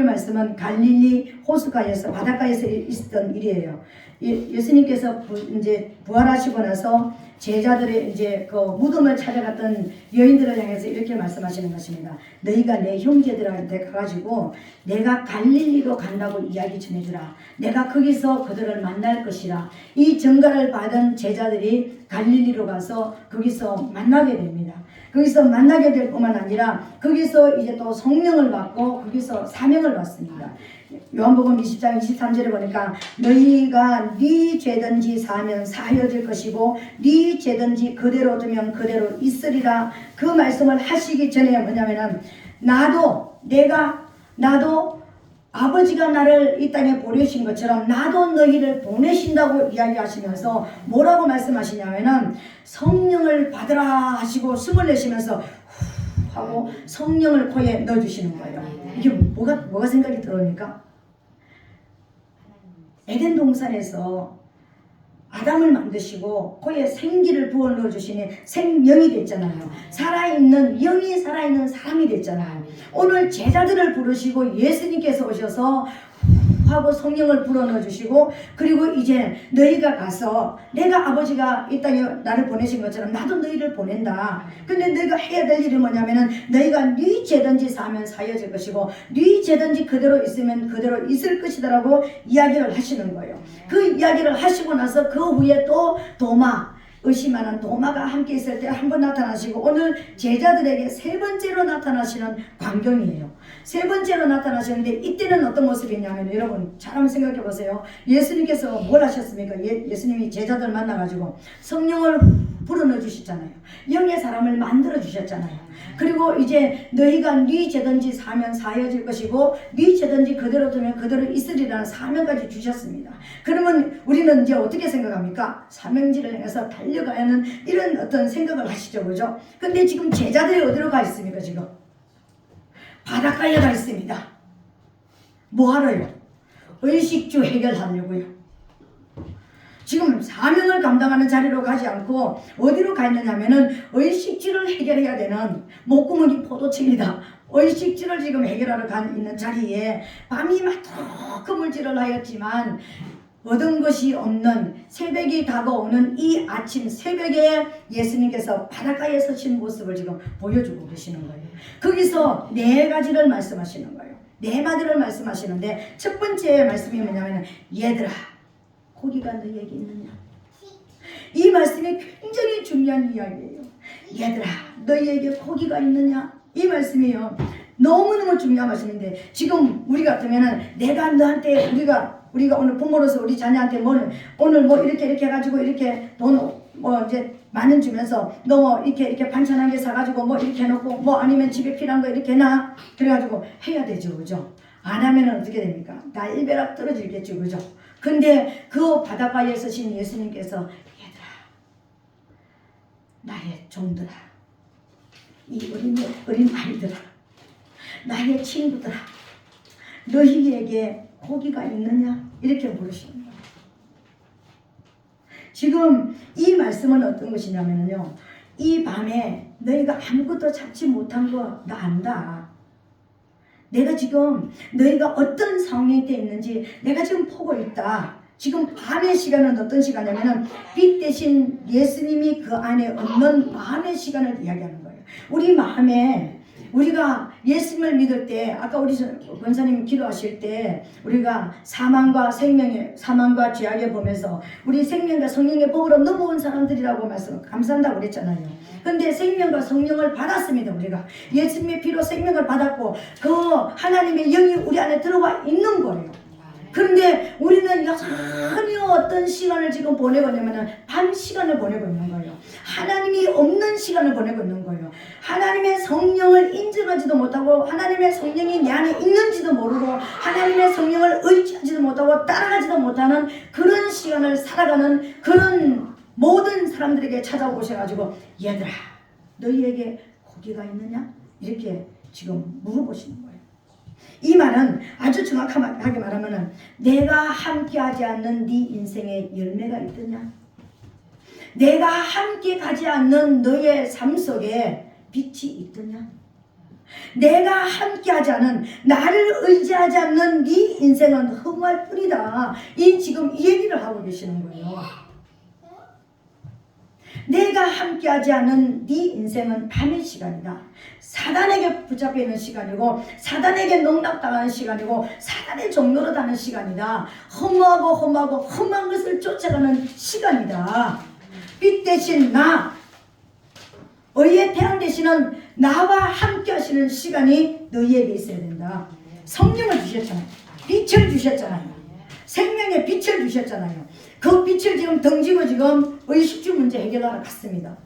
말씀은 갈릴리 호숫가에서 바닷가에서 있었던 일이에요. 예수님께서 이제 부활하시고 나서 제자들의 이제 그 무덤을 찾아갔던 여인들을 향해서 이렇게 말씀하시는 것입니다. 너희가 내 형제들한테 가가지고 내가 갈릴리로 간다고 이야기 전해주라. 내가 거기서 그들을 만날 것이라. 이 전가를 받은 제자들이 갈릴리로 가서 거기서 만나게 됩니다. 거기서 만나게 될 뿐만 아니라 거기서 이제 또 성령을 받고 거기서 사명을 받습니다. 요한복음 20장 23절에 보니까 너희가 네 죄든지 사하면 사하여질 것이고 네 죄든지 그대로 두면 그대로 있으리라. 그 말씀을 하시기 전에 뭐냐면은 나도 아버지가 나를 이 땅에 보내신 것처럼 나도 너희를 보내신다고 이야기하시면서 뭐라고 말씀하시냐면은 성령을 받으라 하시고 숨을 내쉬면서 후 하고 성령을 코에 넣어주시는 거예요. 이게 뭐가 생각이 들어옵니까? 에덴 동산에서 아담을 만드시고 코에 생기를 부어 넣어주시니 생명이 됐잖아요. 영이 살아있는 사람이 됐잖아요. 오늘 제자들을 부르시고 예수님께서 오셔서 하고 성령을 불어넣어주시고 그리고 이제 너희가 가서 내가 아버지가 이 땅에 나를 보내신 것처럼 나도 너희를 보낸다. 근데 너희가 해야 될 일이 뭐냐면은 너희가 네 죄든지 사면 사여질 것이고 네 죄든지 그대로 있으면 그대로 있을 것이다 라고 이야기를 하시는 거예요. 그 이야기를 하시고 나서 그 후에 또 의심하는 도마가 함께 있을 때 한 번 나타나시고 오늘 제자들에게 세 번째로 나타나시는 광경이에요. 세 번째로 나타나시는데 이때는 어떤 모습이냐면 여러분 잘 한번 생각해 보세요. 예수님께서 뭘 하셨습니까? 예수님이 제자들 만나가지고 성령을 불어넣어 주셨잖아요. 영의 사람을 만들어 주셨잖아요. 그리고 이제 너희가 네 죄든지 사면 사여질 것이고 네 죄든지 그대로 두면 그대로 있으리라는 사명까지 주셨습니다. 그러면 우리는 이제 어떻게 생각합니까? 사명지를 향해서 달려가야 하는 이런 어떤 생각을 하시죠, 그죠? 근데 지금 제자들이 어디로 가 있습니까? 지금 바닷가에 가 있습니다. 뭐 하러요? 의식주 해결하려고요. 지금 사명을 감당하는 자리로 가지 않고 어디로 가 있느냐면은 의식주를 해결해야 되는 목구멍이 포도청이다. 의식주를 지금 해결하러 있는 자리에 밤이 맞도록 물질을 하였지만 얻은 것이 없는 새벽이 다가오는 이 아침 새벽에 예수님께서 바닷가에 서신 모습을 지금 보여주고 계시는 거예요. 거기서 네 가지를 말씀하시는 거예요. 네 마디를 말씀하시는데 첫 번째 말씀이 뭐냐면 얘들아 고기가 너희에게 있느냐? 이 말씀이 굉장히 중요한 이야기예요. 얘들아 너희에게 고기가 있느냐? 이 말씀이요. 너무너무 중요한 말씀인데 지금 우리 같으면은 내가 너한테 우리가 오늘 부모로서 우리 자녀한테 오늘 뭐 이렇게 해가지고 이렇게 돈 이제 만원 주면서 너 이렇게 반찬 한 개 사가지고 뭐 이렇게 해놓고 뭐 아니면 집에 필요한 거 이렇게 해놔. 그래가지고 해야 되죠, 그죠? 안 하면은 어떻게 됩니까? 날벼락 떨어지겠죠, 그죠? 근데 그 바닷가에 서신 예수님께서 얘들아 나의 종들아 이 어린 아이들아 나의 친구들아 너희에게 고기가 있느냐? 이렇게 물으시는 거예요. 지금 이 말씀은 어떤 것이냐면요. 이 밤에 너희가 아무것도 잡지 못한 거 나 안다. 내가 지금 너희가 어떤 상황에 있는지 내가 지금 보고 있다. 지금 밤의 시간은 어떤 시간이냐면은 빛 대신 예수님이 그 안에 없는 마음의 시간을 이야기하는 거예요. 우리 마음에 우리가 예수님을 믿을 때 아까 우리 권사님 기도하실 때 우리가 사망과 죄악에 보면서 우리 생명과 성령의 복으로 넘어온 사람들이라고 말씀 감사한다고 그랬잖아요. 근데 생명과 성령을 받았습니다. 우리가 예수님의 피로 생명을 받았고 그 하나님의 영이 우리 안에 들어와 있는 거예요. 그런데 우리는 여전히 어떤 시간을 지금 보내고 있냐면 밤 시간을 보내고 있는 거예요. 하나님이 없는 시간을 보내고 있는 거예요. 하나님의 성령을 인정하지도 못하고 하나님의 성령이 내 안에 있는지도 모르고 하나님의 성령을 의지하지도 못하고 따라가지도 못하는 그런 시간을 살아가는 그런 모든 사람들에게 찾아오셔가지고 얘들아 너희에게 고기가 있느냐? 이렇게 지금 물어보시는 거예요. 이 말은 아주 정확하게 말하면 내가 함께하지 않는 네 인생에 열매가 있더냐? 내가 함께 가지 않는 너의 삶 속에 빛이 있더냐? 내가 함께하지 않은, 나를 의지하지 않는 네 인생은 허무할 뿐이다. 지금 이 얘기를 하고 계시는 거예요. 내가 함께하지 않은 네 인생은 밤의 시간이다. 사단에게 붙잡혀 있는 시간이고, 사단에게 농락당하는 시간이고, 사단의 종로로 가는 시간이다. 허무하고 험한 것을 쫓아가는 시간이다. 빛 대신 나, 의의 태양 되시는 나와 함께 하시는 시간이 너희에게 있어야 된다. 성령을 주셨잖아요. 빛을 주셨잖아요. 생명의 빛을 주셨잖아요. 그 빛을 지금 던지고 지금 의식주 문제 해결하러 갔습니다.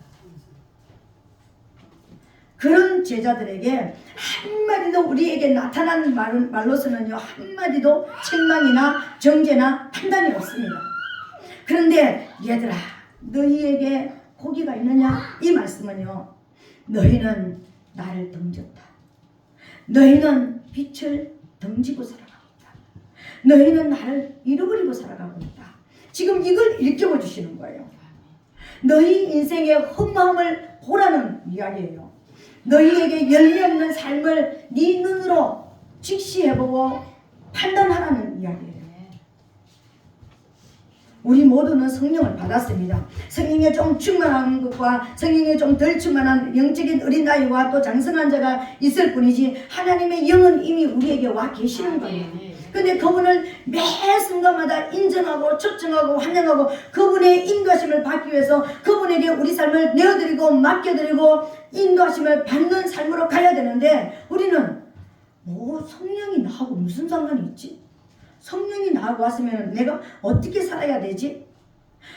그런 제자들에게 한마디도 우리에게 나타난 말로서는요, 한마디도 책망이나 정죄나 판단이 없습니다. 그런데 얘들아, 너희에게 고기가 있느냐? 이 말씀은요, 너희는 나를 던졌다. 너희는 빛을 던지고 살아가고 있다. 너희는 나를 잃어버리고 살아가고 있다. 지금 이걸 일깨워 주시는 거예요. 너희 인생의 허무함을 보라는 이야기예요. 너희에게 열매 없는 삶을 네 눈으로 직시해보고 판단하라는 이야기예요. 우리 모두는 성령을 받았습니다. 성령에 좀 충만한 것과 성령에 좀 덜 충만한 영적인 어린아이와 또 장성한 자가 있을 뿐이지, 하나님의 영은 이미 우리에게 와 계시는 거예요. 근데 그분을 매 순간마다 인정하고 초청하고 환영하고 그분의 인도하심을 받기 위해서 그분에게 우리 삶을 내어드리고 맡겨드리고 인도하심을 받는 삶으로 가야 되는데, 우리는 성령이 나하고 무슨 상관이 있지? 성령이 나하고 왔으면 내가 어떻게 살아야 되지?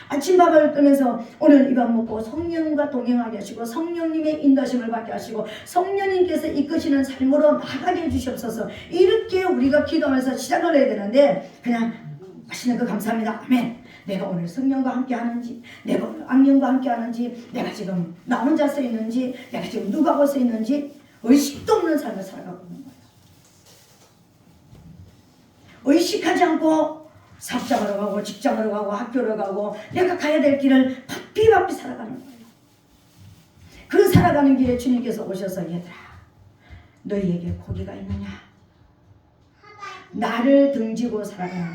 아침밥을 끄면서 오늘 이 밥 먹고 성령과 동행하게 하시고 성령님의 인도하심을 받게 하시고 성령님께서 이끄시는 삶으로 나가게 해주시옵소서. 이렇게 우리가 기도하면서 시작을 해야 되는데, 그냥 하시는 거 감사합니다. 아멘. 내가 오늘 성령과 함께 하는지, 내가 오늘 악령과 함께 하는지, 내가 지금 나 혼자 서 있는지, 내가 지금 누구하고 서 있는지 의식도 없는 삶을 살아가고 있는 거예요. 의식하지 않고 사업장으로 가고 직장으로 가고 학교로 가고 내가 가야 될 길을 바삐바삐 살아가는 거예요. 그 살아가는 길에 주님께서 오셔서 얘들아, 너희에게 고기가 있느냐? 나를 등지고 살아가는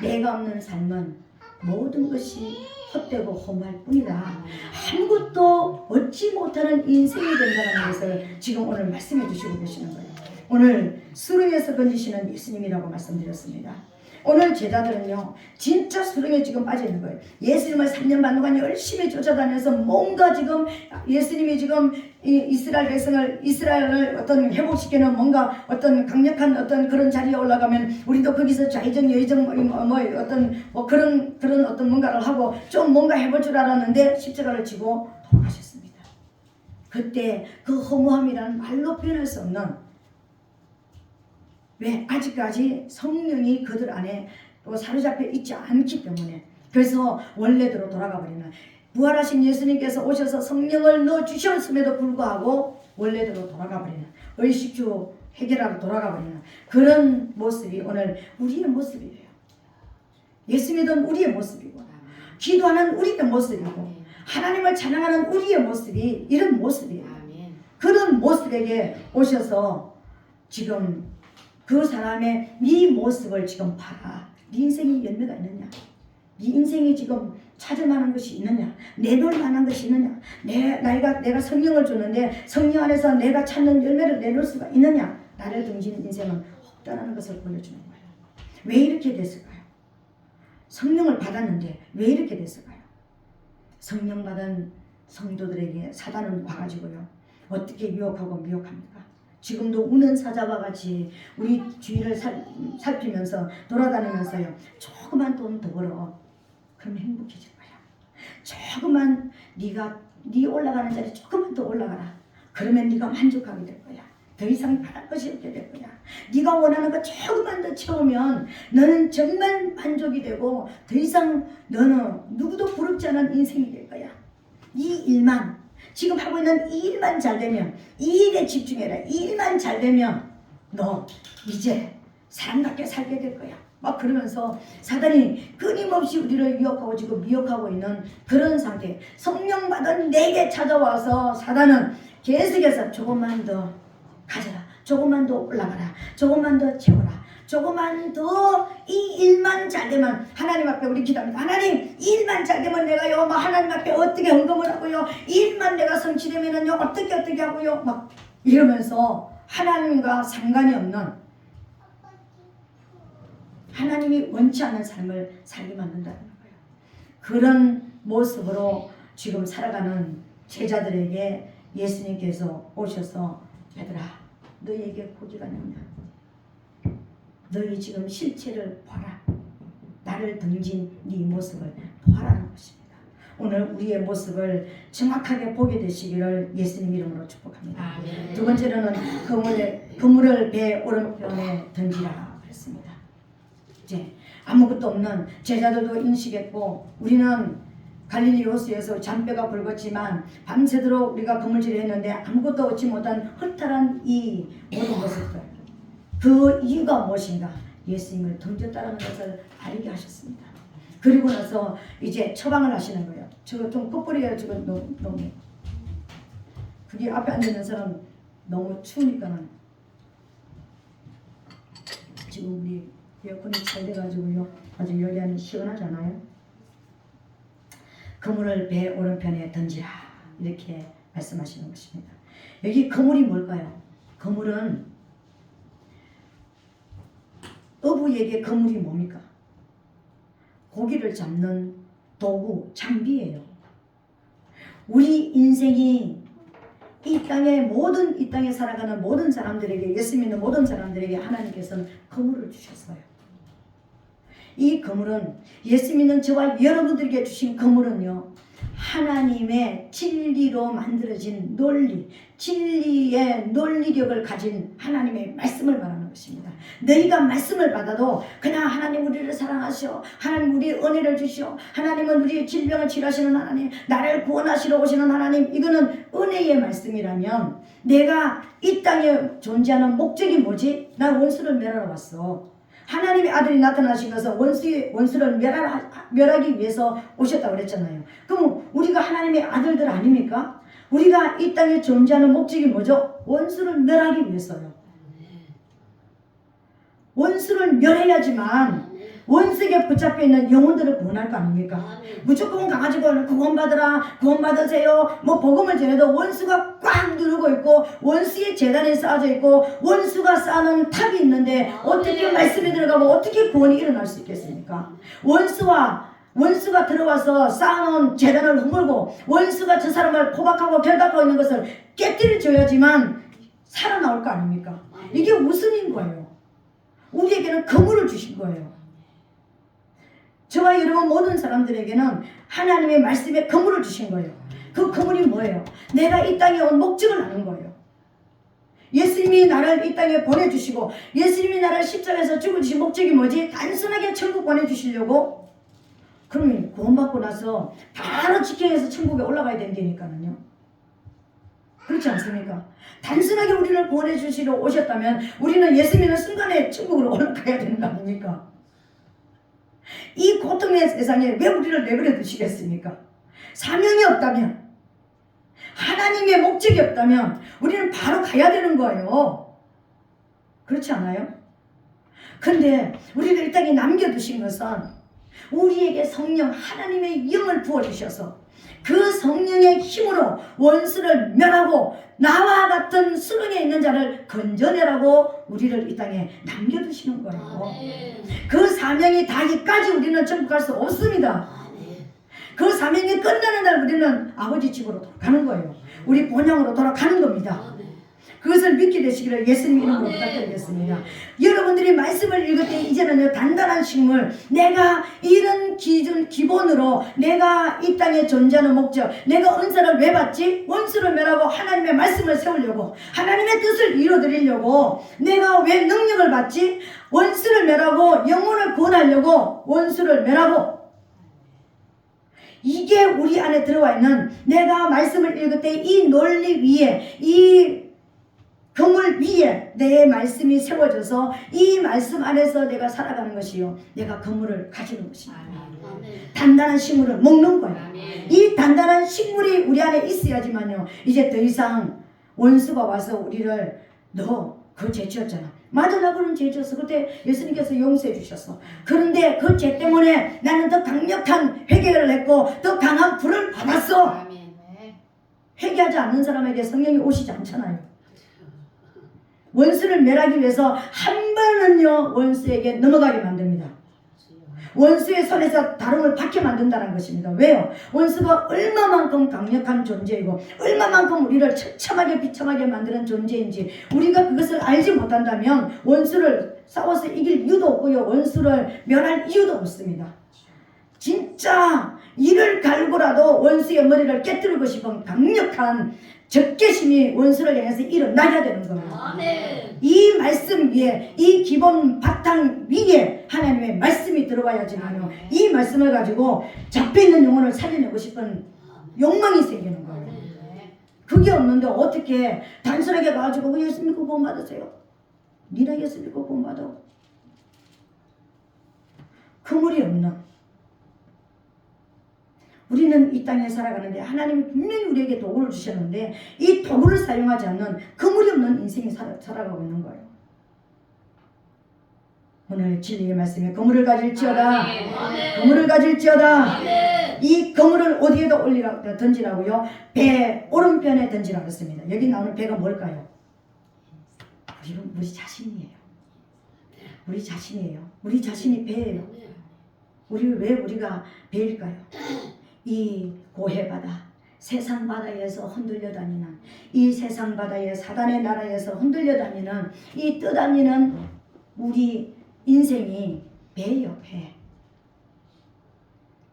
내가 없는 삶은 모든 것이 헛되고 허무할 뿐이다. 아무것도 얻지 못하는 인생이 된다는 것을 지금 오늘 말씀해 주시고 계시는 거예요. 오늘 수렁에서 건지시는 예수님이라고 말씀드렸습니다. 오늘 제자들은요, 진짜 수렁에 지금 빠져 있는 거예요. 예수님을 3년 반 동안 열심히 쫓아다녀서 뭔가 지금 예수님이 지금 이스라엘 백성을, 이스라엘을 어떤 회복시키는 뭔가 어떤 강력한 어떤 그런 자리에 올라가면 우리도 거기서 좌의정 여의정 그런 어떤 뭔가를 하고 좀 뭔가 해볼 줄 알았는데 십자가를 지고 돌아가셨습니다. 그때 그 허무함이라는 말로 표현할 수 없는, 왜? 아직까지 성령이 그들 안에 또 사로잡혀 있지 않기 때문에. 그래서 원래대로 돌아가 버리는, 부활하신 예수님께서 오셔서 성령을 넣어주셨음에도 불구하고 원래대로 돌아가 버리는, 의식주 해결하러 돌아가 버리는 그런 모습이 오늘 우리의 모습이에요. 예수 믿은 우리의 모습이고, 기도하는 우리의 모습이고, 하나님을 찬양하는 우리의 모습이 이런 모습이에요. 그런 모습에게 오셔서 지금 그 사람의 네 모습을 지금 봐라. 네 인생이 열매가 있느냐? 네 인생이 지금 찾을 만한 것이 있느냐? 내놓을 만한 것이 있느냐? 내가 성령을 주는데 성령 안에서 내가 찾는 열매를 내놓을 수가 있느냐? 나를 등지는 인생은 없다는 것을 보여주는 거예요. 왜 이렇게 됐을까요? 성령을 받았는데 왜 이렇게 됐을까요? 성령 받은 성도들에게 사단은 와가지고요, 어떻게 미혹하고 미혹합니까? 지금도 우는 사자와 같이 우리 주위를 살피면서 돌아다니면서요, 조그만 돈 더 벌어. 그럼 행복해질 거야. 조그만 네 올라가는 자리 조금만 더 올라가라. 그러면 네가 만족하게 될 거야. 더 이상 바랄 것이 없게 될 거야. 네가 원하는 거 조금만 더 채우면 너는 정말 만족이 되고 더 이상 너는 누구도 부럽지 않은 인생이 될 거야. 이 일만, 지금 하고 있는 이 일만 잘 되면, 이 일에 집중해라. 이 일만 잘 되면 너 이제 사람답게 살게 될 거야. 막 그러면서 사단이 끊임없이 우리를 유혹하고 지금 미혹하고 있는 그런 상태. 성령 받은 내게 찾아와서 사단은 계속해서 조금만 더 가져라. 조금만 더 올라가라. 조금만 더 채워라. 조금만 더 이 일만 잘 되면 하나님 앞에 우리 기도합니다. 하나님 이 일만 잘 되면 내가요 막 하나님 앞에 어떻게 헌금을 하고요 이 일만 내가 성취되면은요 어떻게 하고요 막 이러면서 하나님과 상관이 없는 하나님이 원치 않는 삶을 살게 만든다는 거예요. 그런 모습으로 지금 살아가는 제자들에게 예수님께서 오셔서 얘들아 너희에게 고기가 있느냐 너희 지금 실체를 봐라. 나를 던진 네 모습을 보아라는 것입니다. 오늘 우리의 모습을 정확하게 보게 되시기를 예수님 이름으로 축복합니다. 두 번째로는 그물을 배 오른편에 던지라 그랬습니다. 이제 아무것도 없는 제자들도 인식했고 우리는 갈릴리 호수에서 잔뼈가 붉었지만 밤새도록 우리가 그물질을 했는데 아무것도 얻지 못한 허탈한 이 모든 모습들 그 이유가 무엇인가? 예수님을 던졌다는 것을 알게 하셨습니다. 그리고 나서 이제 처방을 하시는 거예요. 저거 좀 끝부리가 지금 너무 그게 앞에 앉아있는 사람 너무 추우니까는 지금 우리 에어컨이 잘 돼가지고요 아주 여기 안이 시원하잖아요. 그물을 배 오른편에 던지라 이렇게 말씀하시는 것입니다. 여기 그물이 뭘까요? 그물은 어부에게 그물이 뭡니까? 고기를 잡는 도구, 장비예요. 우리 인생이 이 땅에 살아가는 모든 사람들에게 예수 믿는 모든 사람들에게 하나님께서는 그물을 주셨어요. 이 그물은 예수 믿는 저와 여러분들에게 주신 그물은요. 하나님의 진리로 만들어진 논리, 진리의 논리력을 가진 하나님의 말씀을 말하는 것입니다. 너희가 말씀을 받아도 그냥 하나님 우리를 사랑하시오, 하나님 우리 은혜를 주시오, 하나님은 우리의 질병을 치료하시는 하나님, 나를 구원하시러 오시는 하나님, 이거는 은혜의 말씀이라면 내가 이 땅에 존재하는 목적이 뭐지? 난 원수를 멸하러 왔어. 하나님의 아들이 나타나신 것은 원수를 멸하기 위해서 오셨다고 그랬잖아요. 그럼 우리가 하나님의 아들들 아닙니까? 우리가 이 땅에 존재하는 목적이 뭐죠? 원수를 멸하기 위해서요. 원수를 멸해야지만 원수에게 붙잡혀 있는 영혼들을 구원할 거 아닙니까? 무조건 가가지고 구원받으라, 구원받으세요. 뭐 복음을 전해도 원수가 꽉 누르고 있고 원수의 재단이 쌓아져 있고 원수가 쌓아놓은 탑이 있는데 어떻게 말씀이 들어가고 어떻게 구원이 일어날 수 있겠습니까? 원수가 들어와서 쌓아놓은 재단을 허물고 원수가 저 사람을 포박하고 결박하고 있는 것을 깨뜨려줘야지만 살아나올 거 아닙니까? 이게 우선인 거예요. 우리에게는 그물을 주신 거예요. 저와 여러분 모든 사람들에게는 하나님의 말씀에 그물을 주신 거예요. 그 그물이 뭐예요? 내가 이 땅에 온 목적을 아는 거예요. 예수님이 나를 이 땅에 보내주시고 예수님이 나를 십자가에서 죽으신 목적이 뭐지? 단순하게 천국 보내주시려고? 그러면 구원받고 나서 바로 직행해서 천국에 올라가야 된다니까요. 그렇지 않습니까? 단순하게 우리를 구원해주시러 오셨다면 우리는 예수 믿는 순간에 천국으로 올라가야 되는 거 아닙니까? 이 고통의 세상에 왜 우리를 내버려 두시겠습니까? 사명이 없다면, 하나님의 목적이 없다면 우리는 바로 가야 되는 거예요. 그렇지 않아요? 근데 우리를 이 땅에 남겨두신 것은 우리에게 성령 하나님의 영을 부어주셔서 그 성령의 힘으로 원수를 멸하고 나와 같은 수렁에 있는 자를 건져내라고 우리를 이 땅에 남겨두시는 거예요. 그 사명이 닿기까지 우리는 천국 갈 수 없습니다. 그 사명이 끝나는 날 우리는 아버지 집으로 돌아가는 거예요. 우리 본향으로 돌아가는 겁니다. 그것을 믿게 되시기를 예수님 이름으로 부탁드리겠습니다. 여러분들이 말씀을 읽을 때 이제는 단단한 식물, 내가 이런 기본으로 내가 이 땅에 존재하는 목적, 내가 은사를 왜 받지? 원수를 멸하고 하나님의 말씀을 세우려고, 하나님의 뜻을 이루어드리려고. 내가 왜 능력을 받지? 원수를 멸하고 영혼을 구원하려고 원수를 멸하고. 이게 우리 안에 들어와 있는, 내가 말씀을 읽을 때 이 논리 위에, 이 그물 위에 내 말씀이 세워져서 이 말씀 안에서 내가 살아가는 것이요, 내가 그물을 가지는 것입니다. 단단한 식물을 먹는 거예요. 이 단단한 식물이 우리 안에 있어야지만요, 이제 더 이상 원수가 와서 우리를 너 그 죄 지었잖아. 맞아, 나 그런 죄 지었어. 그때 예수님께서 용서해 주셨어. 그런데 그 죄 때문에 나는 더 강력한 회개를 했고 더 강한 불을 받았어. 회개하지 않는 사람에게 성령이 오시지 않잖아요. 원수를 멸하기 위해서 한 번은요 원수에게 넘어가게 만듭니다. 원수의 손에서 다름을 받게 만든다는 것입니다. 왜요? 원수가 얼마만큼 강력한 존재이고 얼마만큼 우리를 처참하게 비참하게 만드는 존재인지 우리가 그것을 알지 못한다면 원수를 싸워서 이길 이유도 없고요, 원수를 멸할 이유도 없습니다. 진짜 이를 갈고라도 원수의 머리를 깨뜨리고 싶은 강력한 적개심이 원수를 향해서 일어나야 되는 거예요. 아멘. 이 말씀 위에, 이 기본 바탕 위에 하나님의 말씀이 들어와야지만요, 이 말씀을 가지고 잡혀있는 영혼을 살려내고 싶은 욕망이 생기는 거예요. 그게 없는데 어떻게 단순하게 가지고 예수 믿고 구원 받으세요. 니나 예수 믿고 구원 받아. 그물이 없는, 우리는 이 땅에 살아가는데 하나님이 분명히 우리에게 도구를 주셨는데 이 도구를 사용하지 않는 그물이 없는 인생이 살아가고 있는 거예요. 오늘 진리의 말씀에 그물을 가질지어다. 그물을 가질지어다. 이 그물을 어디에다 던지라고요? 배 오른편에 던지라고 했습니다. 여기 나오는 배가 뭘까요? 우리 자신이에요. 우리 자신이에요. 우리 자신이 배예요. 왜 우리가 배일까요? 이 고해바다, 세상 바다에서 흔들려 다니는, 이 세상 바다에 사단의 나라에서 흔들려 다니는 이 떠다니는 우리 인생이 배예요. 배.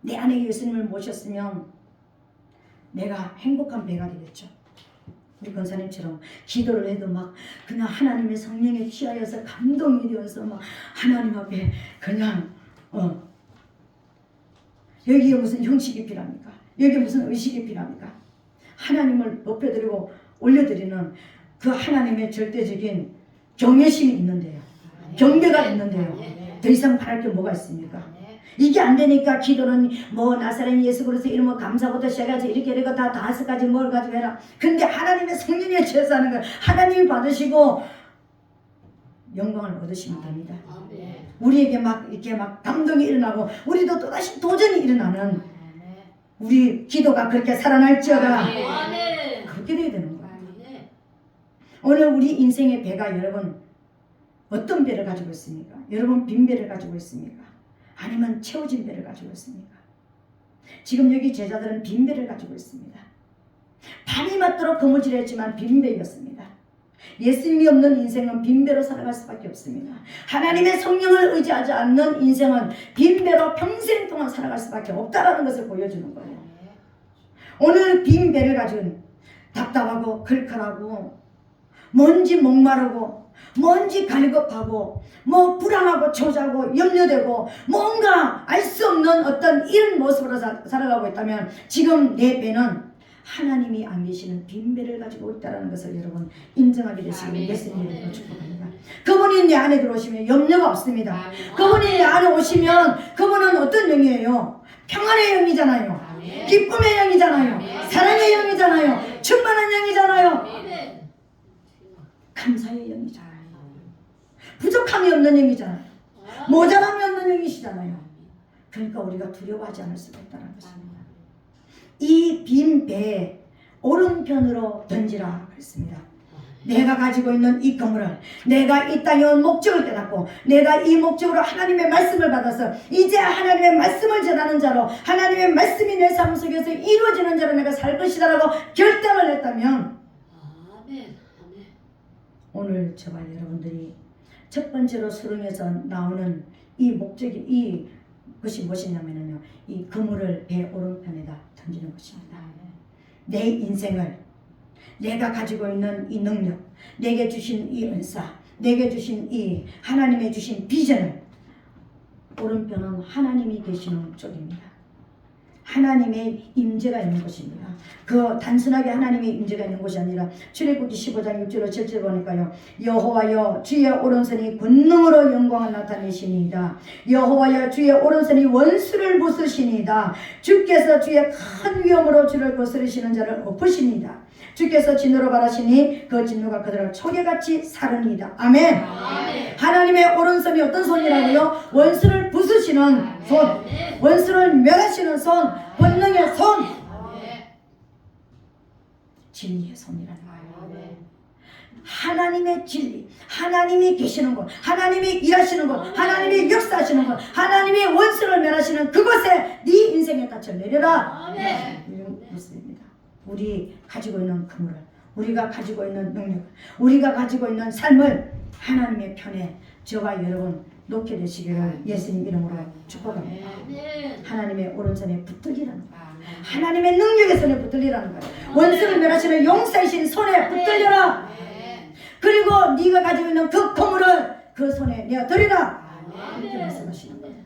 내 안에 예수님을 모셨으면 내가 행복한 배가 되겠죠. 우리 권사님처럼 기도를 해도 막 그냥 하나님의 성령에 취하여서 감동이 되어서 막 하나님 앞에 그냥 여기에 무슨 형식이 필요합니까? 여기에 무슨 의식이 필요합니까? 하나님을 높여드리고 올려드리는 그 하나님의 절대적인 경외심이 있는데요. 경배가 있는데요. 더 이상 바랄 게 뭐가 있습니까? 이게 안 되니까 기도는 뭐 나사렛 예수 그리스도 이름으로 감사부터 시작해서 이렇게 다 5가지 뭘 가지고 해라. 근데 하나님의 성령에 취해서 하는 걸 하나님이 받으시고 영광을 얻으시면 됩니다. 우리에게 막 이렇게 막 감동이 일어나고 우리도 또다시 도전이 일어나는 우리 기도가 그렇게 살아날지어다. 그렇게 돼야 되는 거예요. 오늘 우리 인생의 배가 여러분 어떤 배를 가지고 있습니까? 여러분 빈 배를 가지고 있습니까? 아니면 채워진 배를 가지고 있습니까? 지금 여기 제자들은 빈 배를 가지고 있습니다. 밤이 맞도록 거무질했지만 빈 배였습니다. 예수님이 없는 인생은 빈배로 살아갈 수밖에 없습니다. 하나님의 성령을 의지하지 않는 인생은 빈배로 평생 동안 살아갈 수밖에 없다는 것을 보여주는 거예요. 오늘 빈배를 가진 답답하고 걸컬하고 뭔지 목마르고 뭔지 갈급하고 뭐 불안하고 초조하고 염려되고 뭔가 알 수 없는 어떤 이런 모습으로 살아가고 있다면 지금 내 배는 하나님이 안 계시는 빈배를 가지고 있다는 것을 여러분 인정하게 되시길 예수님으로 축복합니다. 그분이 내 안에 들어오시면 염려가 없습니다. 그분이 내 안에 오시면 그분은 어떤 영이에요? 평안의 영이잖아요. 기쁨의 영이잖아요. 사랑의 영이잖아요. 충만한 영이잖아요. 감사의 영이잖아요. 부족함이 없는 영이잖아요. 모자람이 없는 영이시잖아요. 그러니까 우리가 두려워하지 않을 수가 있다는 것입니다. 이 빈 배에 오른편으로 던지라 그랬습니다. 내가 가지고 있는 이 그물을, 내가 이 땅에 온 목적을 깨닫고 내가 이 목적으로 하나님의 말씀을 받아서 이제 하나님의 말씀을 전하는 자로, 하나님의 말씀이 내 삶 속에서 이루어지는 자로 내가 살 것이다라고 결단을 했다면 오늘 저와 여러분들이 첫 번째로 수렁에서 나오는 이 목적이 이것이 무엇이냐면요, 이 그물을 배 오른편에다 던지는 것입니다. 내 인생을, 내가 가지고 있는 이 능력, 내게 주신 이 은사, 내게 주신 이 하나님의 주신 비전을, 오른편은 하나님이 계시는 쪽입니다. 하나님의 임재가 있는 곳입니다. 그 단순하게 하나님의 임재가 있는 곳이 아니라 출애굽기 15장 6절로 7절 보니까요, 여호와여 주의 오른손이 권능으로 영광을 나타내시니이다. 여호와여 주의 오른손이 원수를 부수시니이다. 주께서 주의 큰 위엄으로 주를 거스르시는 자를 엎으시니이다. 주께서 진노로 바라시니 그 진노가 그들을 초계같이 사르니이다. 아멘. 하나님의 오른손이 어떤 손이라고요? 원수를 부수시는 손, 원수를 멸하시는 손, 권능의 손, 진리의 손이라는 거예요. 하나님의 진리, 하나님이 계시는 곳, 하나님이 일하시는 곳, 하나님이 역사하시는 곳, 하나님이 원수를 멸하시는 그곳에 네 인생의 닻을 내려라. 이런 모습입니다. 우리 가지고 있는 그물을, 우리가 가지고 있는 능력을, 우리가 가지고 있는 삶을 하나님의 편에 저와 여러분 놓게 되시기를 예수님 이름으로 축복합니다. 하나님의 오른손에 붙들리라는 거예요. 하나님의 능력의 손에 붙들리라는 거예요. 원수를 멸하시는 용사이신 손에 붙들려라. 그리고 네가 가지고 있는 그 그물을 그 손에 내어드리라. 이렇게 말씀하시는 거예요.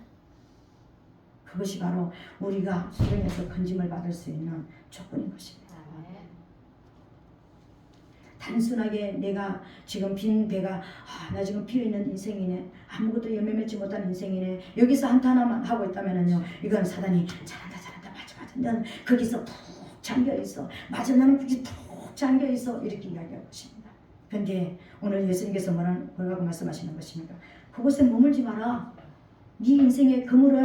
그것이 바로 우리가 수령에서 건짐을 받을 수 있는 조건인 것입니다. 단순하게 내가 지금 빈 배가 나 지금 비어있는 인생이네, 아무것도 열매 맺지 못한 인생이네, 여기서 한타 하나만 하고 있다면요, 이건 사단이 잘한다 맞아 넌 거기서 푹 잠겨있어, 맞아 나는 거기 푹 잠겨있어, 이렇게 이야기할 것입니다. 그런데 오늘 예수님께서 뭐라고 말씀하시는 것입니까? 그곳에 머물지 마라. 네 인생의 그물을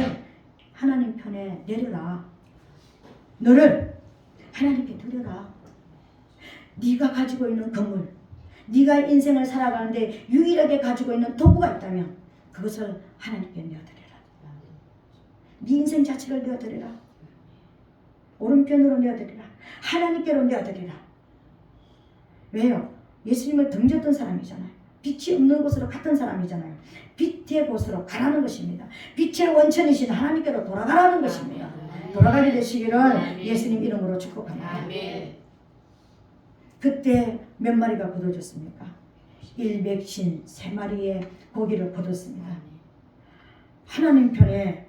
하나님 편에 내려라. 너를 하나님께 드려라. 네가 가지고 있는 그물, 네가 인생을 살아가는데 유일하게 가지고 있는 도구가 있다면 그것을 하나님께 내어드려라. 네 인생 자체를 내어드려라. 오른편으로 내어드리라. 하나님께로 내어드리라. 왜요? 예수님을 등졌던 사람이잖아요. 빛이 없는 곳으로 갔던 사람이잖아요. 빛의 곳으로 가라는 것입니다. 빛의 원천이신 하나님께로 돌아가라는 것입니다. 돌아가게 되시기를 예수님 이름으로 축복합니다. 그때 몇 마리가 거둬졌습니까? 153마리의 고기를 거뒀습니다. 하나님 편에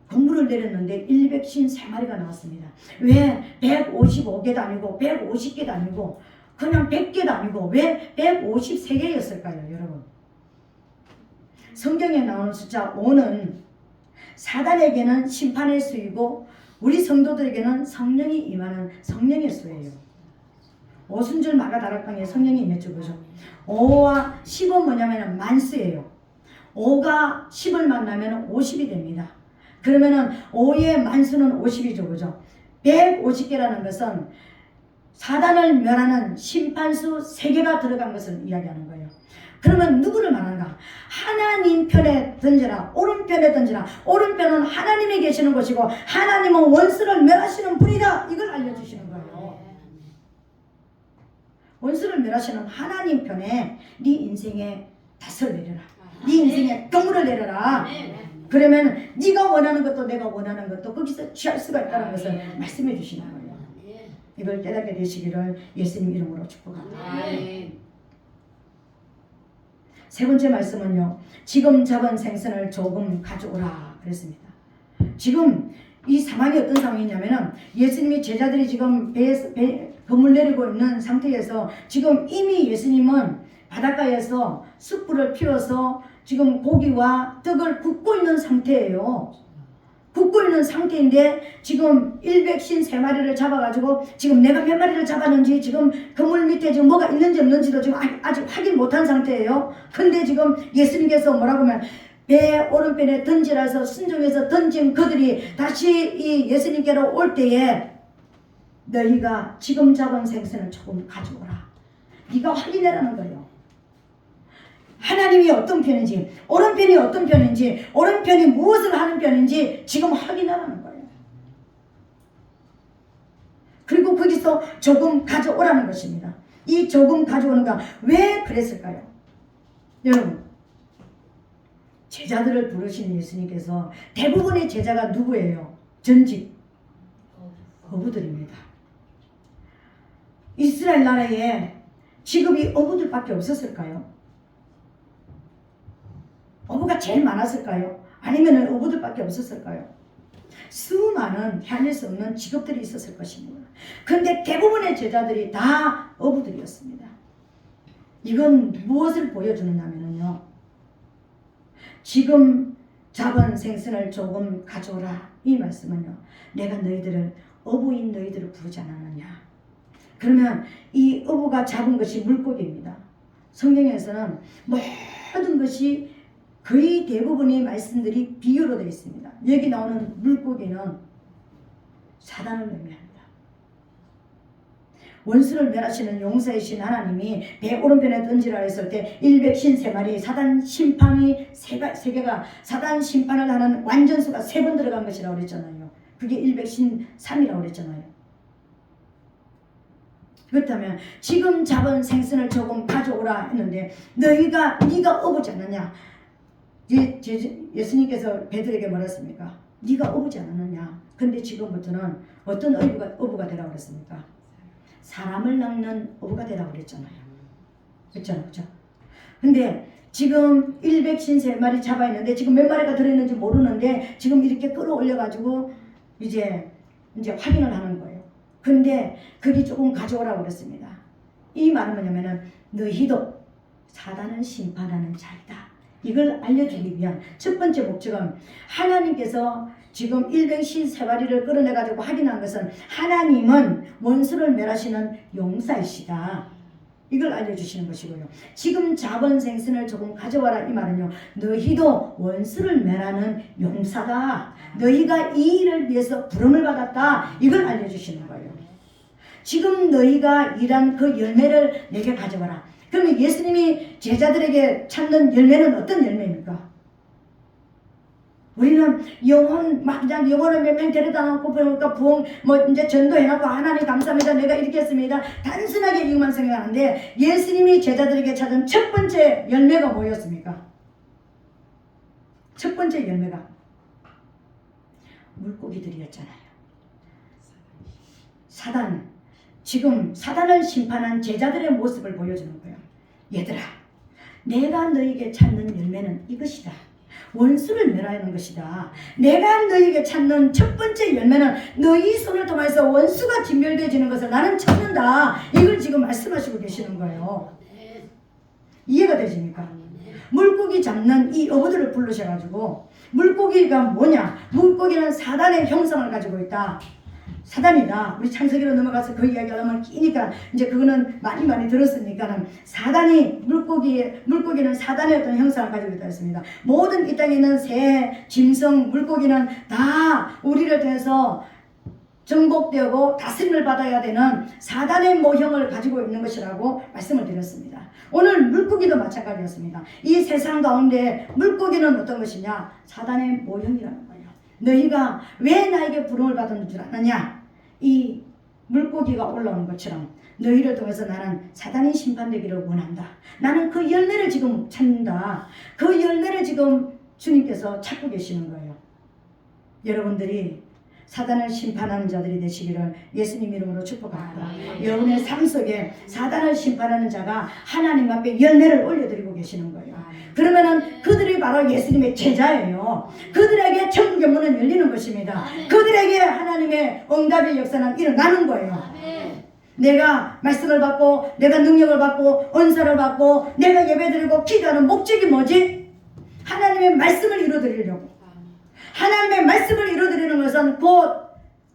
건물을 내렸는데 153마리가 나왔습니다. 왜 155개도 아니고 150개도 아니고 그냥 100개도 아니고 왜 153개였을까요, 여러분? 성경에 나오는 숫자 5는 사단에게는 심판의 수이고 우리 성도들에게는 성령이 임하는 성령의 수예요. 오순절 마가다락방에 성령이 임했죠, 그죠? 5와 10은 뭐냐면 만수예요. 5가 10을 만나면 50이 됩니다. 그러면은 5의 만수는 50이죠, 그죠? 150개라는 것은 사단을 멸하는 심판수 3개가 들어간 것을 이야기하는 거예요. 그러면 누구를 말하는가? 하나님 편에 던져라. 오른편에 던져라. 오른편은 하나님이 계시는 곳이고 하나님은 원수를 멸하시는 분이다. 이걸 알려주시는 거예요. 원수를 멸하시는 하나님 편에 네 인생의 닻을 내려라. 네 인생의 그물을 내려라. 그러면 네가 원하는 것도 내가 원하는 것도 거기서 취할 수가 있다는 것을 말씀해 주시는 거예요. 이걸 깨닫게 되시기를 예수님 이름으로 축복합니다. 세 번째 말씀은요, 지금 잡은 생선을 조금 가져오라 그랬습니다. 지금 이 상황이 어떤 상황이냐면은 예수님이 제자들이 지금 건물 내리고 있는 상태에서 지금 이미 예수님은 바닷가에서 숯불을 피워서 지금 고기와 떡을 굽고 있는 상태예요. 굽고 있는 상태인데 지금 153마리를 잡아가지고 지금 내가 몇 마리를 잡았는지 지금 그물 밑에 지금 뭐가 있는지 없는지도 지금 아직 확인 못한 상태예요. 근데 지금 예수님께서 뭐라고 하면 배 오른편에 던지라서 순종해서 던진 그들이 다시 이 예수님께로 올 때에 너희가 지금 잡은 생선을 조금 가져오라. 네가 확인해라는 거예요. 하나님이 어떤 편인지, 오른편이 어떤 편인지, 오른편이 무엇을 하는 편인지 지금 확인하라는 거예요. 그리고 거기서 조금 가져오라는 것입니다. 이 조금 가져오는가 왜 그랬을까요? 여러분, 제자들을 부르신 예수님께서 대부분의 제자가 누구예요? 전직 어부들입니다. 이스라엘 나라에 직업이 어부들밖에 없었을까요? 어부가 제일 많았을까요? 아니면 어부들밖에 없었을까요? 수많은 헤아릴 수 없는 직업들이 있었을 것입니다. 그런데 대부분의 제자들이 다 어부들이었습니다. 이건 무엇을 보여주느냐면요, 지금 잡은 생선을 조금 가져오라. 이 말씀은요, 내가 너희들을 어부인 너희들을 부르지 않았느냐, 그러면 이 어부가 잡은 것이 물고기입니다. 성경에서는 모든 것이 거의 대부분의 말씀들이 비유로 되어 있습니다. 여기 나오는 물고기는 사단을 의미합니다. 원수를 멸하시는 용사이신 하나님이 배 오른편에 던지라 했을 때 153마리 사단 심판이 세 개가 사단 심판을 하는 완전수가 3번 들어간 것이라고 그랬잖아요. 그게 153이라고 그랬잖아요. 그렇다면 지금 잡은 생선을 조금 가져오라 했는데 네가 어부지 않느냐? 예수님께서 베드로에게 뭐랬습니까? 네가 어부지 않느냐? 근데 지금부터는 어떤 어부가 되라고 그랬습니까? 사람을 낚는 어부가 되라고 그랬잖아요. 그렇죠? 근데 지금 153마리 잡아 있는데 지금 몇 마리가 들어있는지 모르는데 지금 이렇게 끌어올려 가지고 이제 확인을 하는 거예요. 근데 거기 조금 가져오라고 그랬습니다. 이 말은 뭐냐면은 너희도 사단을 심판하는 자이다. 이걸 알려주기 위한 첫 번째 목적은 하나님께서 지금 153마리를 끌어내가지고 확인한 것은 하나님은 원수를 멸하시는 용사이시다. 이걸 알려주시는 것이고요. 지금 잡은 생선을 조금 가져와라 이 말은요. 너희도 원수를 멸하는 용사다. 너희가 이 일을 위해서 부름을 받았다. 이걸 알려주시는 거예요. 지금 너희가 일한 그 열매를 내게 가져와라. 그러면 예수님이 제자들에게 찾는 열매는 어떤 열매입니까? 우리는 영혼을 몇 명 데려다 놓고 그러니까 부흥 이제 전도해놓고 하나님 감사합니다 내가 이렇게 했습니다. 단순하게 이것만 생각하는데 예수님이 제자들에게 찾은 첫 번째 열매가 뭐였습니까? 첫 번째 열매가 물고기들이었잖아요. 지금 사단을 심판한 제자들의 모습을 보여주는 거예요. 얘들아, 내가 너에게 찾는 열매는 이것이다. 원수를 멸하는 것이다. 내가 너에게 찾는 첫 번째 열매는 너희 손을 통해서 원수가 진멸되어지는 것을 나는 찾는다. 이걸 지금 말씀하시고 계시는 거예요. 이해가 되십니까? 물고기 잡는 이 어부들을 부르셔가지고 물고기가 뭐냐? 물고기는 사단의 형상을 가지고 있다. 사단이다. 우리 창세기로 넘어가서 그 이야기를 하면 끼니까 이제 그거는 많이 들었으니까는 물고기는 사단의 어떤 형상을 가지고 있다 했습니다. 모든 이 땅에 있는 새, 짐승, 물고기는 다 우리를 통해서 정복되고 다스림을 받아야 되는 사단의 모형을 가지고 있는 것이라고 말씀을 드렸습니다. 오늘 물고기도 마찬가지였습니다. 이 세상 가운데 물고기는 어떤 것이냐? 사단의 모형이라는 거예요. 너희가 왜 나에게 부름을 받은 줄 아느냐? 이 물고기가 올라오는 것처럼 너희를 통해서 나는 사단이 심판되기를 원한다. 나는 그 열매를 지금 찾는다. 그 열매를 지금 주님께서 찾고 계시는 거예요. 여러분들이 사단을 심판하는 자들이 되시기를 예수님 이름으로 축복합니다. 여러분의 삶 속에 사단을 심판하는 자가 하나님 앞에 열매를 올려드리고 계시는 거예요. 그러면은 그들이 바로 예수님의 제자예요. 그들에게 천국의 문은 열리는 것입니다. 그들에게 하나님의 응답의 역사는 일어나는 거예요. 내가 말씀을 받고 내가 능력을 받고 은사를 받고 내가 예배드리고 기도하는 목적이 뭐지? 하나님의 말씀을 이루어드리려고. 하나님의 말씀을 이루어드리는 것은 곧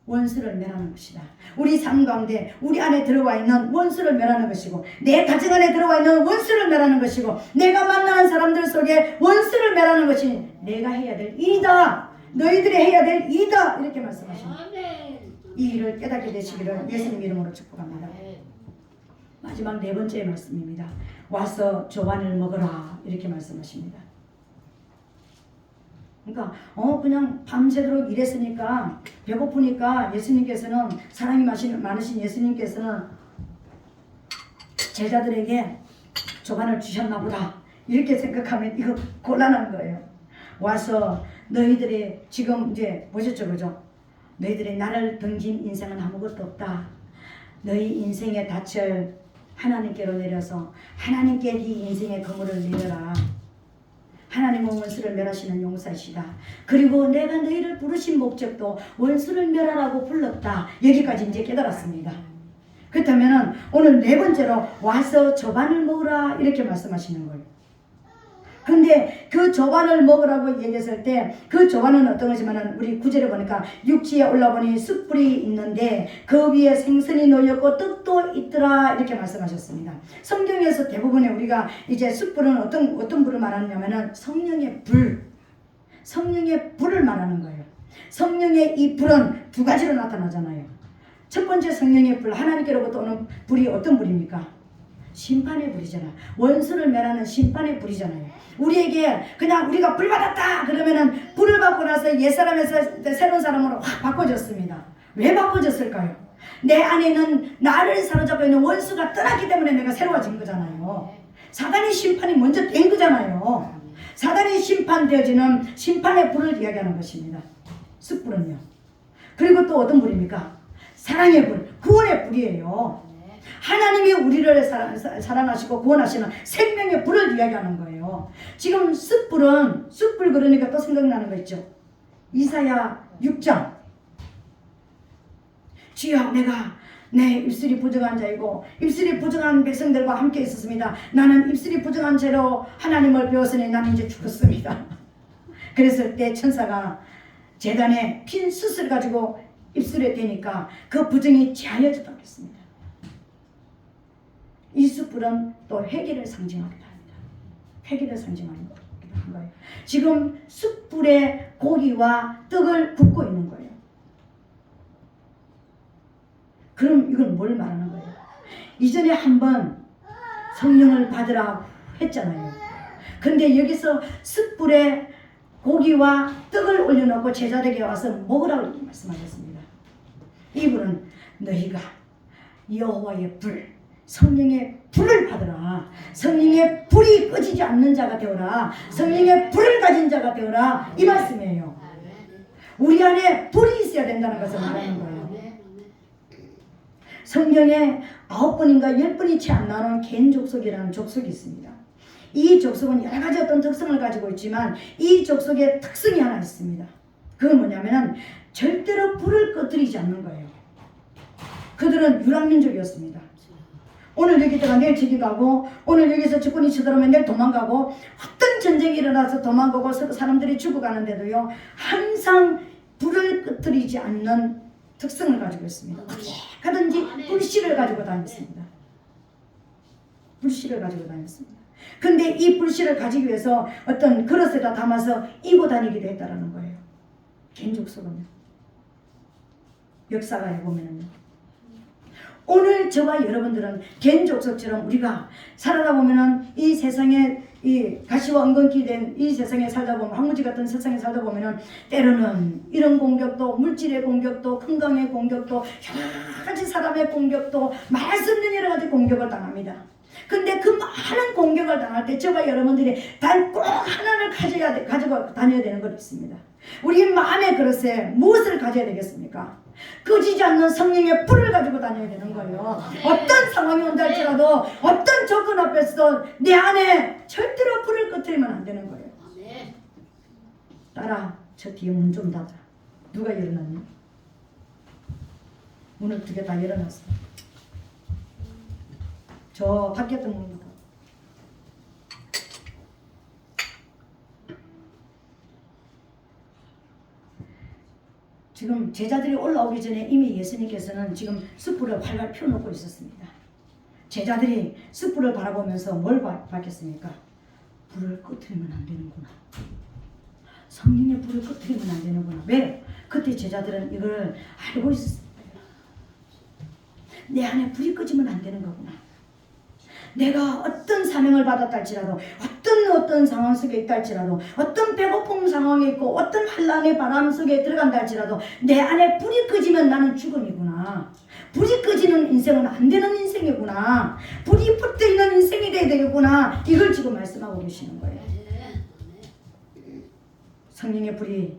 원수를 멸하는 것이다. 우리 삶 가운데 우리 안에 들어와 있는 원수를 멸하는 것이고 내 가정 안에 들어와 있는 원수를 멸하는 것이고 내가 만나는 사람들 속에 원수를 멸하는 것이 내가 해야 될 일이다. 너희들이 해야 될 일이다. 이렇게 말씀하십니다. 이 일을 깨닫게 되시기를 예수님 이름으로 축복합니다. 마지막 4번째 말씀입니다. 와서 조반을 먹어라. 이렇게 말씀하십니다. 그러니까 그냥 밤새도록 일했으니까 배고프니까 예수님께서는 사람이 많으신 예수님께서는 제자들에게 조반을 주셨나 보다 이렇게 생각하면 이거 곤란한 거예요. 와서 너희들이 지금 이제 보셨죠, 그죠? 너희들이 나를 등진 인생은 아무것도 없다. 너희 인생의 닻을 하나님께로 내려서 하나님께 네 인생의 그물을 내려라. 하나님은 원수를 멸하시는 용사이시다. 그리고 내가 너희를 부르신 목적도 원수를 멸하라고 불렀다. 여기까지 이제 깨달았습니다. 그렇다면 오늘 4번째로 와서 조반을 먹으라 이렇게 말씀하시는 거예요. 근데 그 조반을 먹으라고 얘기했을 때 그 조반은 어떤 것이냐면 우리 구절에 보니까 육지에 올라보니 숯불이 있는데 그 위에 생선이 놓였고 떡도 있더라 이렇게 말씀하셨습니다. 성경에서 대부분의 우리가 이제 숯불은 어떤 불을 말하냐면은 성령의 불, 성령의 불을 말하는 거예요. 성령의 이 불은 두 가지로 나타나잖아요. 첫 번째 성령의 불, 하나님께로부터 오는 불이 어떤 불입니까? 심판의 불이잖아. 원수를 멸하는 심판의 불이잖아요. 우리에게 그냥 우리가 불 받았다 그러면은 불을 받고 나서 옛사람에서 새로운 사람으로 확 바꿔졌습니다. 왜 바꿔졌을까요? 내 안에는 나를 사로잡고 있는 원수가 떠났기 때문에 내가 새로워진 거잖아요. 사단의 심판이 먼저 된 거잖아요. 사단이 심판되어지는 심판의 불을 이야기하는 것입니다. 숯불은요. 그리고 또 어떤 불입니까? 사랑의 불, 구원의 불이에요. 하나님이 우리를 사랑하시고 구원하시는 생명의 불을 이야기하는 거예요. 지금 숯불은, 숯불 그러니까 또 생각나는 거 있죠. 이사야 6장. 주여, 내가 내 입술이 부정한 자이고 입술이 부정한 백성들과 함께 있었습니다. 나는 입술이 부정한 죄로 하나님을 배웠으니 나는 이제 죽었습니다. 그랬을 때 천사가 제단에 핀 숯을 가지고 입술에 대니까 그 부정이 제하여졌다고 했습니다. 이 숯불은 또 회개를 상징하기도 합니다. 회개를 상징하는 거예요. 지금 숯불에 고기와 떡을 굽고 있는 거예요. 그럼 이건 뭘 말하는 거예요? 이전에 한번 성령을 받으라 했잖아요. 근데 여기서 숯불에 고기와 떡을 올려놓고 제자들에게 와서 먹으라고 말씀하셨습니다. 이 불은 너희가 여호와의 불, 성령의 불을 받으라. 성령의 불이 꺼지지 않는 자가 되어라. 성령의 불을 가진 자가 되어라. 이 말씀이에요. 우리 안에 불이 있어야 된다는 것을 말하는 거예요. 성경에 9번인가 10번이 채 안 나오는 겐 족속이라는 족속이 있습니다. 이 족속은 여러 가지 어떤 특성을 가지고 있지만 이 족속의 특성이 하나 있습니다. 그건 뭐냐면 절대로 불을 꺼뜨리지 않는 거예요. 그들은 유랑민족이었습니다. 오늘 여기 있다가 내일 저기 가고, 오늘 여기서 적군이 쳐들어오면 내일 도망가고, 어떤 전쟁이 일어나서 도망가고 사람들이 죽어가는데도요 항상 불을 꺼뜨리지 않는 특성을 가지고 있습니다. 어디가든지 불씨를 가지고 다녔습니다. 불씨를 가지고 다녔습니다. 근데 이 불씨를 가지기 위해서 어떤 그릇에다 담아서 이고 다니기도 했다라는 거예요. 겐족속은요. 역사가에 보면은요. 오늘 저와 여러분들은 겐족속처럼 우리가 살아다 보면은 이 세상에 이 가시와 엉겅퀴 된 이 세상에 살다 보면, 황무지 같은 세상에 살다 보면은 때로는 이런 공격도, 물질의 공격도, 건강의 공격도, 여러 가지 사람의 공격도, 말할 수 없는 여러 가지 공격을 당합니다. 근데 그 많은 공격을 당할 때 저와 여러분들이 단 꼭 하나를 가지고 다녀야 되는 것 있습니다. 우리 마음의 그릇에 무엇을 가져야 되겠습니까? 꺼지지 않는 성령의 불을 가지고 다녀야 되는 거예요. 어떤 상황이 온다 할지라도, 어떤 조건 앞에서도 내 안에 절대로 불을 꺼뜨리면 안 되는 거예요. 딸아, 저 뒤에 문 좀 닫아. 누가 열어놨니? 문을 두 개 다 열어놨어. 저 밖에 있던 문입니다. 지금 제자들이 올라오기 전에 이미 예수님께서는 지금 숯불을 활활 펴놓고 있었습니다. 제자들이 숯불을 바라보면서 뭘 봤겠습니까? 불을 꺼뜨리면 안 되는구나. 성령의 불을 꺼뜨리면 안 되는구나. 왜? 그때 제자들은 이걸 알고 있었습니다. 내 안에 불이 꺼지면 안 되는 거구나. 내가 어떤 사명을 받았다 할지라도, 어떤 상황 속에 있다 할지라도, 어떤 배고픔 상황에 있고 어떤 환란의 바람 속에 들어간다 할지라도 내 안에 불이 꺼지면 나는 죽음이구나. 불이 꺼지는 인생은 안 되는 인생이구나. 불이 붙어있는 인생이 돼야 되겠구나. 이걸 지금 말씀하고 계시는 거예요. 성령의 불이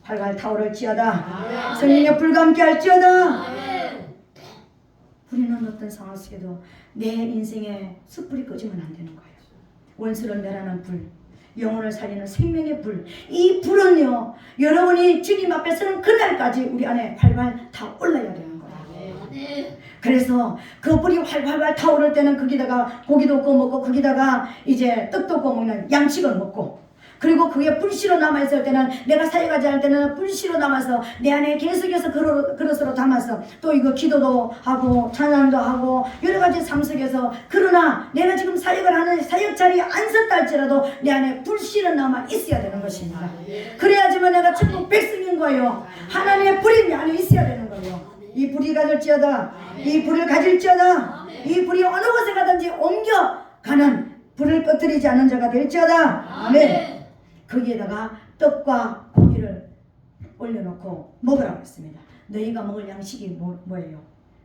활활 타오를지어다. 성령의 불과 함께 할지어다. 우리는 어떤 상황 속에도 내 인생에 숯불이 꺼지면 안 되는 거예요. 원수를 멸하는 불, 영혼을 살리는 생명의 불. 이 불은요, 여러분이 주님 앞에 서는 그날까지 우리 안에 활활 다 올라야 되는 거예요. 그래서 그 불이 활활활 타오를 때는 거기다가 고기도 구워 먹고 거기다가 이제 떡도 구워 먹는 양식을 먹고, 그리고 그게 불씨로 남아있을 때는, 내가 사역하지 않을 때는 불씨로 남아서 내 안에 계속해서 그릇으로 담아서 또 이거 기도도 하고 찬양도 하고 여러 가지 삶 속에서, 그러나 내가 지금 사역을 하는 사역 자리에 안 섰다 할지라도 내 안에 불씨는 남아 있어야 되는 것입니다. 그래야지만 내가 천국 백성인 거예요. 하나님의 불이 내 안에 있어야 되는 거예요. 이 불이 가질지어다, 이 불을 가질지어다, 이 불이 어느 곳에 가든지 옮겨가는 불을 꺼뜨리지 않는 자가 될지어다. 아멘. 거기에다가 떡과 고기를 올려놓고 먹으라고 했습니다. 너희가 먹을 양식이 뭐예요?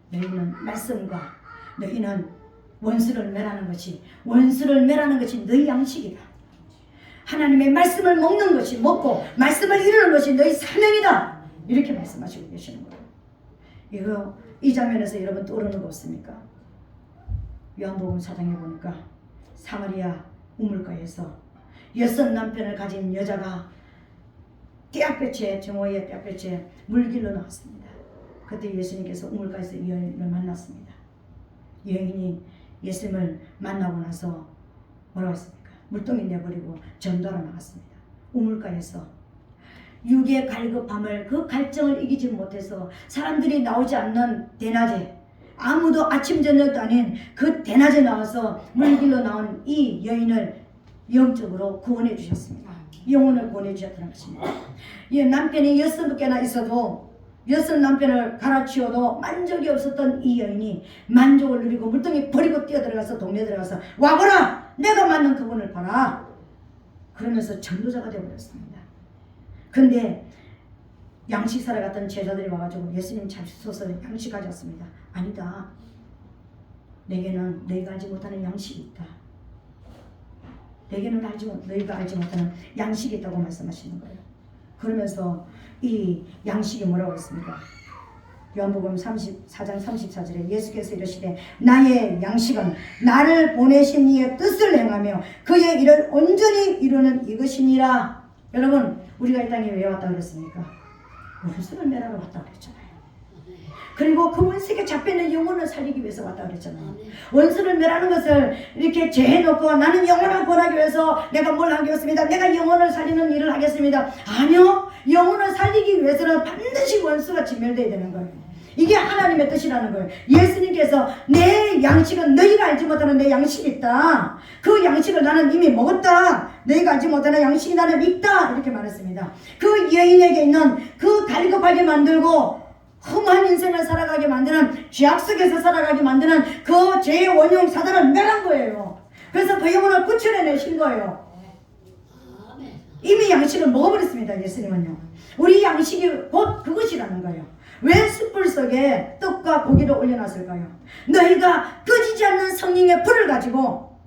너희는 말씀과, 너희는 원수를 멸하는 것이 너희 양식이다. 하나님의 말씀을 먹는 것이, 먹고 말씀을 이루는 것이 너희 사명이다. 이렇게 말씀하시고 계시는 거예요. 이 장면에서 여러분 떠오르는 거 없습니까? 요한복음 4장에 보니까 사마리아 우물가에서 6 남편을 가진 여자가 떼약볕에, 정오의 떼약볕에 물길로 나왔습니다. 그때 예수님께서 우물가에서 이 여인을 만났습니다. 여인이 예수님을 만나고 나서 뭐라고 했습니까? 물동이 내버리고 전도하러 나갔습니다. 우물가에서 육의 갈급함을, 그 갈증을 이기지 못해서 사람들이 나오지 않는 대낮에, 아무도 아침 저녁도 아닌 그 대낮에 나와서 물길로 나온 이 여인을 영적으로 구원해 주셨습니다. 영혼을 구원해 주셨다는 것입니다. 이 남편이 6개나 있어도 6 남편을 갈아치워도 만족이 없었던 이 여인이 만족을 누리고 물동이 버리고 뛰어들어가서 동네 들어가서 와보라, 내가 만난 그분을 봐라, 그러면서 전도자가 되어버렸습니다. 근데 양식 사러 갔던 제자들이 와가지고 예수님 잡수셔서 양식 가져왔습니다. 아니다, 내게는 너희가 알지 못하는 양식이 있다. 내게는 너희가 알지 못하는 양식이 있다고 말씀하시는 거예요. 그러면서 이 양식이 뭐라고 했습니까? 요한복음 34장 34절에 예수께서 이르시되 나의 양식은 나를 보내신 이의 뜻을 행하며 그의 일을 온전히 이루는 이것이니라. 여러분, 우리가 이 땅에 왜 왔다 그랬습니까? 원수를 멸하러 왔다 그랬잖아요. 그리고 그 원수에게 잡혀있는 영혼을 살리기 위해서 왔다 그랬잖아요. 원수를 멸하는 것을 이렇게 제해놓고 나는 영혼을 구원하기 위해서 내가 뭘 하겠습니다, 내가 영혼을 살리는 일을 하겠습니다. 아니요, 영혼을 살리기 위해서는 반드시 원수가 진멸되어야 되는 거예요. 이게 하나님의 뜻이라는 거예요. 예수님께서 내 양식은 너희가 알지 못하는 내 양식이 있다. 그 양식을 나는 이미 먹었다. 너희가 알지 못하는 양식이 나는 있다. 이렇게 말했습니다. 그 여인에게 있는 그 갈급하게 만들고 험한 인생을 살아가게 만드는, 죄악 속에서 살아가게 만드는 그 죄의 원흉 사단을 멸한 거예요. 그래서 그 영혼을 구출해내신 거예요. 이미 양식을 먹어버렸습니다. 예수님은요. 우리 양식이 곧 그것이라는 거예요. 왜 숯불 속에 떡과 고기를 올려놨을까요? 너희가 꺼지지 않는 성령의 불을 가지고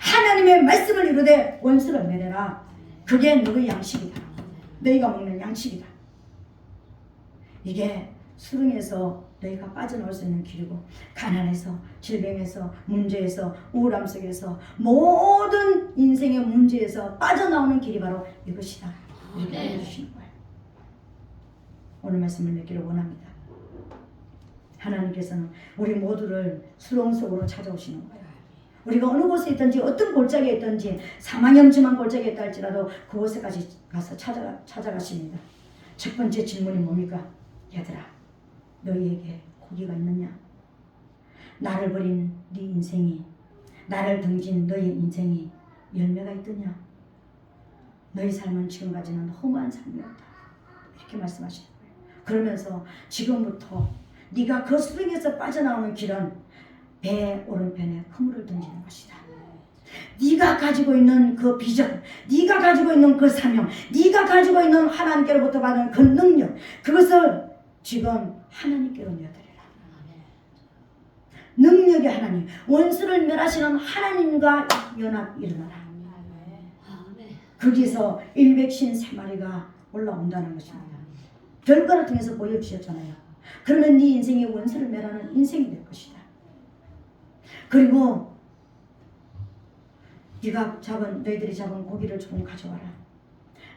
하나님의 말씀을 이루되 원수를 멸해라. 그게 너희 양식이다. 너희가 먹는 양식이다. 이게 수렁에서 너희가 빠져나올 수 있는 길이고, 가난에서, 질병에서, 문제에서, 우울함 속에서, 모든 인생의 문제에서 빠져나오는 길이 바로 이것이다. 이렇게 알려주시는 거예요. 오늘 말씀을 맺기를 원합니다. 하나님께서는 우리 모두를 수렁 속으로 찾아오시는 거예요. 우리가 어느 곳에 있든지, 어떤 골짜기에 있든지, 사망염증한 골짜기에 있다 할지라도 그곳에까지 가서 찾아가십니다. 첫 번째 질문이 뭡니까? 얘들아, 너희에게 고기가 있느냐? 나를 버린 네 인생이, 나를 등진 너희 인생이 열매가 있더냐? 너희 삶은 지금까지는 허무한 삶이었다. 이렇게 말씀하시는 거예요. 그러면서 지금부터 네가 그 수렁에서 빠져나오는 길은 배 오른편에 그물을 던지는 것이다. 네가 가지고 있는 그 비전, 네가 가지고 있는 그 사명, 네가 가지고 있는 하나님께로부터 받은 그 능력, 그것을 지금 하나님께로 내어드리라. 능력의 하나님, 원수를 멸하시는 하나님과 연합 일어나라. 거기서 153마리가 올라온다는 것입니다. 결과를 통해서 보여주셨잖아요. 그러면 네 인생이 원수를 멸하는 인생이 될 것이다. 그리고 너희들이 잡은 고기를 조금 가져와라.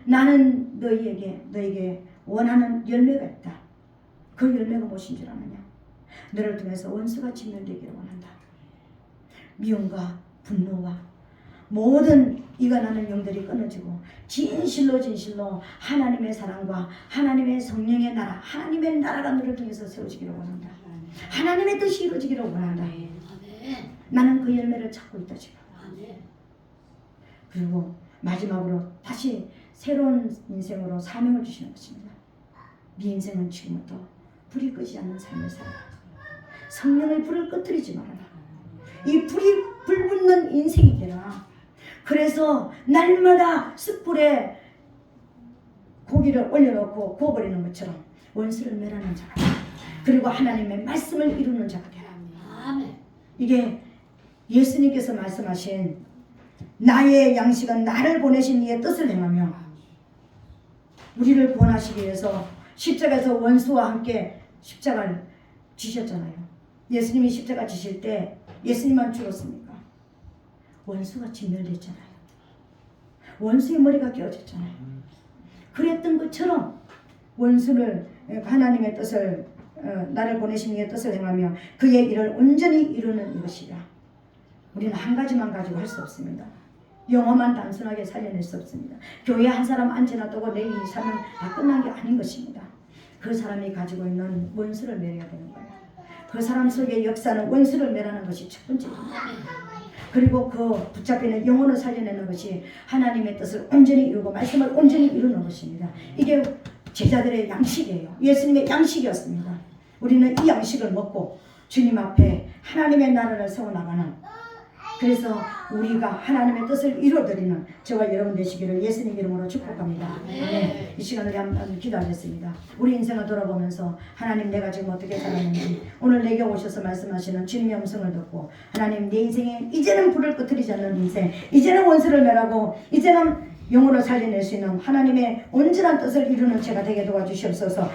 나는 너희에게 원하는 열매가 있다. 그 열매가 무엇인 줄 아느냐? 너를 통해서 원수가 진멸되기를 원한다. 미움과 분노와 모든 이가 나는 영들이 끊어지고 진실로 하나님의 사랑과 하나님의 성령의 나라, 하나님의 나라가 너를 통해서 세워지기를 원한다. 하나님의 뜻이 이루어지기를 원한다. 나는 그 열매를 찾고 있다 지금. 그리고 마지막으로 다시 새로운 인생으로 사명을 주시는 것입니다. 네 인생은 지금부터 불이 끄지 않는 삶을 살아라. 성령의 불을 꺼뜨리지 말아라. 이 불 붙는 인생이 되라. 그래서 날마다 숯불에 고기를 올려놓고 구워버리는 것처럼 원수를 멸하는 자가 되라. 그리고 하나님의 말씀을 이루는 자가 되라. 이게 예수님께서 말씀하신 나의 양식은 나를 보내신 이의 뜻을 행하며 우리를 구원하시기 위해서 십자가에서 원수와 함께 십자가를 지셨잖아요. 예수님이 십자가 지실 때 예수님만 죽었습니까? 원수가 진멸됐잖아요. 원수의 머리가 깨어졌잖아요. 그랬던 것처럼 원수를 하나님의 뜻을 나를 보내신 이의 뜻을 행하며 그의 일을 온전히 이루는 이것이라. 우리는 한 가지만 가지고 할 수 없습니다. 영어만 단순하게 살려낼 수 없습니다. 교회 한 사람 앉혀놔두고 내일 이 삶은 끝난 게 아닌 것입니다. 그 사람이 가지고 있는 원수를 멸해야 되는 거예요. 그 사람 속의 역사는 원수를 멸하는 것이 첫 번째입니다. 그리고 그 붙잡히는 영혼을 살려내는 것이 하나님의 뜻을 온전히 이루고 말씀을 온전히 이루는 것입니다. 이게 제자들의 양식이에요. 예수님의 양식이었습니다. 우리는 이 양식을 먹고 주님 앞에 하나님의 나라를 세워나가는, 그래서 우리가 하나님의 뜻을 이루어드리는 저와 여러분 되시기를 예수님 이름으로 축복합니다. 네, 이 시간을 한번 기도하겠습니다. 우리 인생을 돌아보면서 하나님 내가 지금 어떻게 살았는지 오늘 내게 오셔서 말씀하시는 주님의 음성을 듣고 하나님 내 인생에 이제는 불을 꺼뜨리지 않는 인생, 이제는 원수를 멸하고 이제는 영혼을 살려낼 수 있는 하나님의 온전한 뜻을 이루는 제가 되게 도와주시옵소서.